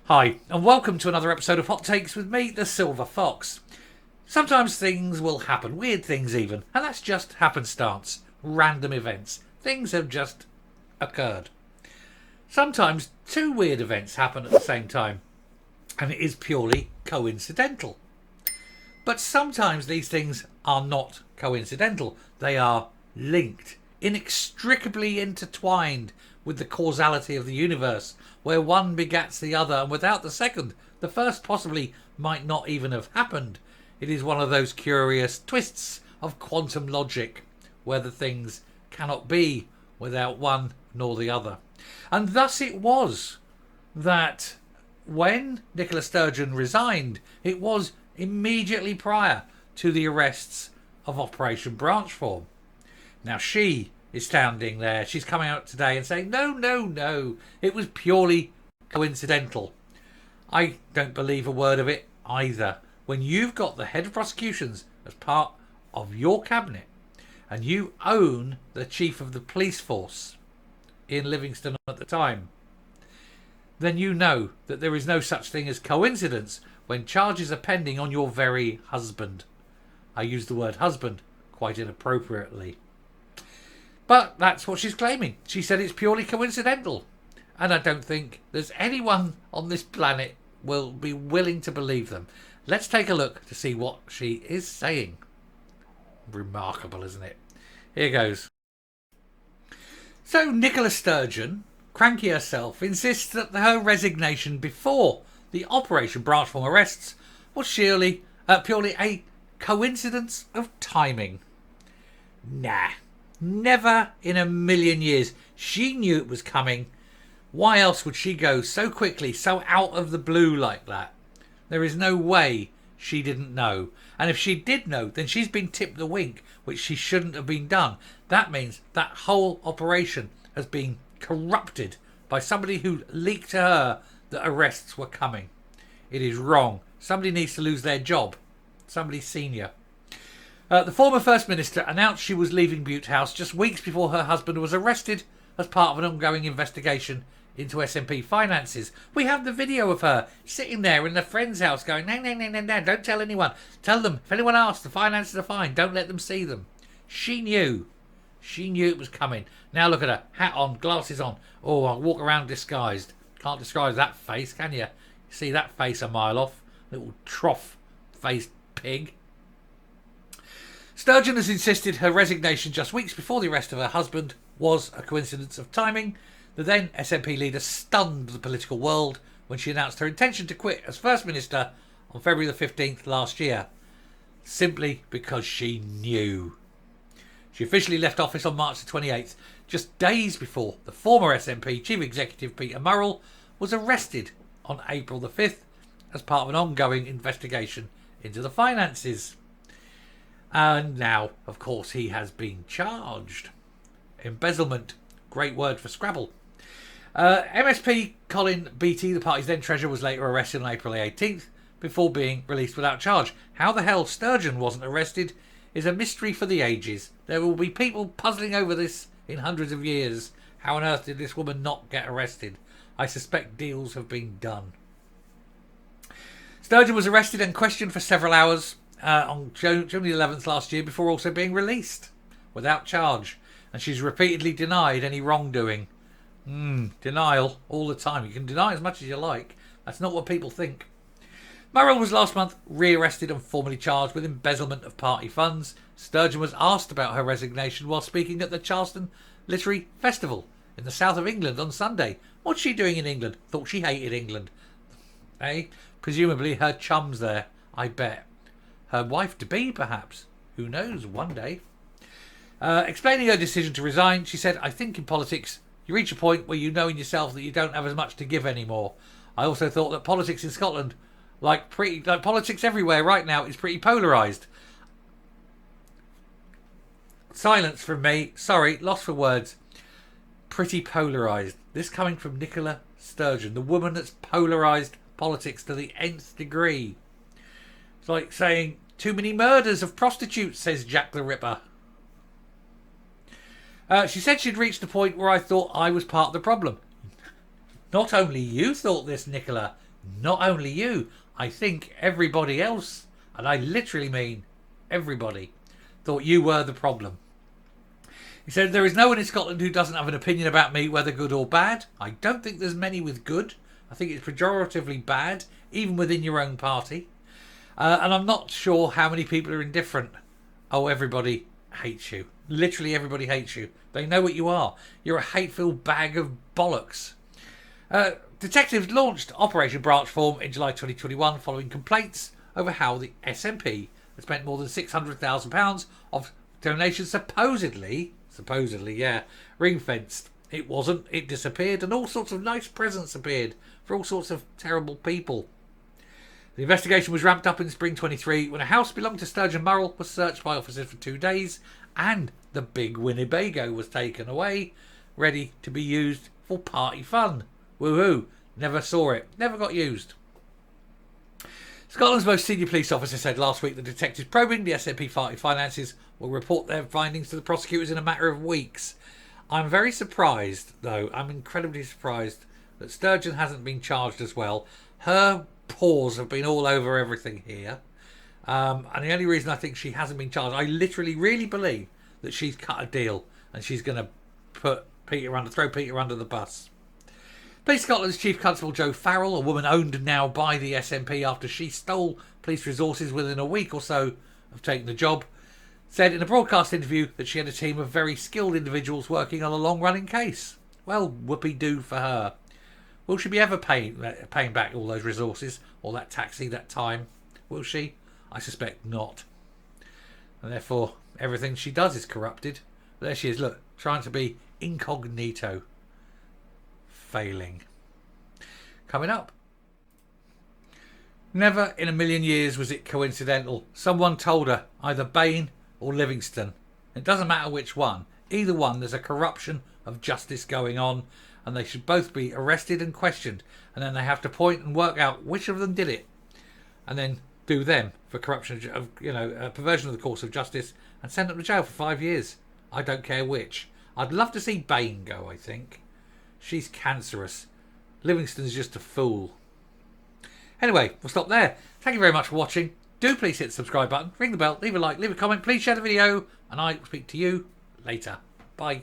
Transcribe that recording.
Hi, and welcome to another episode of Hot Takes with me, the Silver Fox. Sometimes things will happen, weird things even, and that's just happenstance, random events. Things have just occurred. Sometimes two weird events happen at the same time, and it is purely coincidental. But sometimes these things are not coincidental, they are linked, inextricably intertwined with the causality of the universe, where one begats the other, and without the second, the first possibly might not even have happened. It is one of those curious twists of quantum logic, where the things cannot be without one nor the other. And thus it was that when Nicola Sturgeon resigned, it was immediately prior to the arrests of Operation Branchform. Now she is standing there. She's coming out today and saying, no, it was purely coincidental. I don't believe a word of it either. When you've got the head of prosecutions as part of your cabinet and you own the chief of the police force in Livingston at the time, then you know that there is no such thing as coincidence when charges are pending on your very husband. I use the word husband quite inappropriately. But that's what she's claiming. She said it's purely coincidental. And I don't think there's anyone on this planet will be willing to believe them. Let's take a look to see what she is saying. Remarkable, isn't it? Here goes. So Nicola Sturgeon, cranky herself, insists that her resignation before the Operation Branchform arrests was purely a coincidence of timing. Nah. Never in a million years. She knew it was coming. Why else would she go so quickly, so out of the blue like that? There is no way she didn't know. And if she did know, then she's been tipped the wink, which she shouldn't have been done. That means that whole operation has been corrupted by somebody who leaked to her that arrests were coming. It is wrong. Somebody needs to lose their job. Somebody senior. The former First Minister announced she was leaving Bute House just weeks before her husband was arrested as part of an ongoing investigation into SNP finances. We have the video of her sitting there in a friend's house going, no, don't tell anyone. Tell them, if anyone asks, the finances are fine. Don't let them see them. She knew. She knew it was coming. Now look at her. Hat on, glasses on. Oh, I'll walk around disguised. Can't describe that face, can you? You see that face a mile off? Little trough-faced pig. Sturgeon has insisted her resignation just weeks before the arrest of her husband was a coincidence of timing. The then SNP leader stunned the political world when she announced her intention to quit as First Minister on February the 15th last year, simply because she knew. She officially left office on March the 28th, just days before the former SNP Chief Executive Peter Murrell was arrested on April the 5th as part of an ongoing investigation into the finances. And now, of course, he has been charged. Embezzlement. Great word for Scrabble. MSP Colin Beattie, the party's then treasurer, was later arrested on April 18th before being released without charge. How the hell Sturgeon wasn't arrested is a mystery for the ages. There will be people puzzling over this in hundreds of years. How on earth did this woman not get arrested? I suspect deals have been done. Sturgeon was arrested and questioned for several hours on June the 11th last year before also being released without charge, and she's repeatedly denied any wrongdoing. Denial all the time. You can deny as much as you like. That's not what people think. Murrell was last month rearrested and formally charged with embezzlement of party funds. Sturgeon was asked about her resignation while speaking at the Charleston Literary Festival in the south of England on Sunday. What's she doing in England? Thought she hated England. Presumably her chums there, I bet. Her wife-to-be, perhaps. Who knows, one day. Explaining her decision to resign, she said, I think in politics, you reach a point where you know in yourself that you don't have as much to give anymore. I also thought that politics in Scotland, like politics everywhere right now, is pretty polarised. Silence from me. Sorry, lost for words. Pretty polarised. This coming from Nicola Sturgeon, the woman that's polarised politics to the nth degree. It's like saying, too many murders of prostitutes, says Jack the Ripper. She said she'd reached the point where I thought I was part of the problem. Not only you thought this, Nicola. not only you, I think everybody else, and I literally mean everybody, thought you were the problem. He said, there is no one in Scotland who doesn't have an opinion about me, whether good or bad. I don't think there's many with good. I think it's pejoratively bad, even within your own party. And I'm not sure how many people are indifferent. Oh, everybody hates you. Literally everybody hates you. They know what you are. You're a hate-filled bag of bollocks. Detectives launched Operation Branchform in July 2021 following complaints over how the SNP had spent more than £600,000 of donations supposedly, ring-fenced. It wasn't. It disappeared, and all sorts of nice presents appeared for all sorts of terrible people. The investigation was ramped up in spring 23 when a house belonging to Sturgeon was searched by officers for 2 days, and the big Winnebago was taken away, ready to be used for party fun. Woohoo! Never saw it. Never got used. Scotland's most senior police officer said last week that detectives probing the SNP party finances will report their findings to the prosecutors in a matter of weeks. I'm very surprised, though. I'm incredibly surprised that Sturgeon hasn't been charged as well. Her paws have been all over everything here. And the only reason I think she hasn't been charged, I literally really believe that she's cut a deal and she's going to throw Peter under the bus. Police Scotland's Chief Constable Joe Farrell, a woman owned now by the SNP after she stole police resources within a week or so of taking the job, said in a broadcast interview that she had a team of very skilled individuals working on a long-running case. Well, whoopee-doo for her. Will she be ever paying back all those resources, or that taxi, that time? Will she? I suspect not. And therefore, everything she does is corrupted. There she is, look, trying to be incognito. Failing. Coming up. Never in a million years was it coincidental. Someone told her, either Bain or Livingston. It doesn't matter which one. Either one, there's a corruption of justice going on, and they should both be arrested and questioned, and then they have to point and work out which of them did it, and then do them for corruption of, perversion of the course of justice, and send them to jail for 5 years. I don't care which. I'd love to see Bain go, I think. She's cancerous. Livingston's just a fool. Anyway, we'll stop there. Thank you very much for watching. Do please hit the subscribe button, ring the bell, leave a like, leave a comment, please share the video, and I will speak to you later. Bye.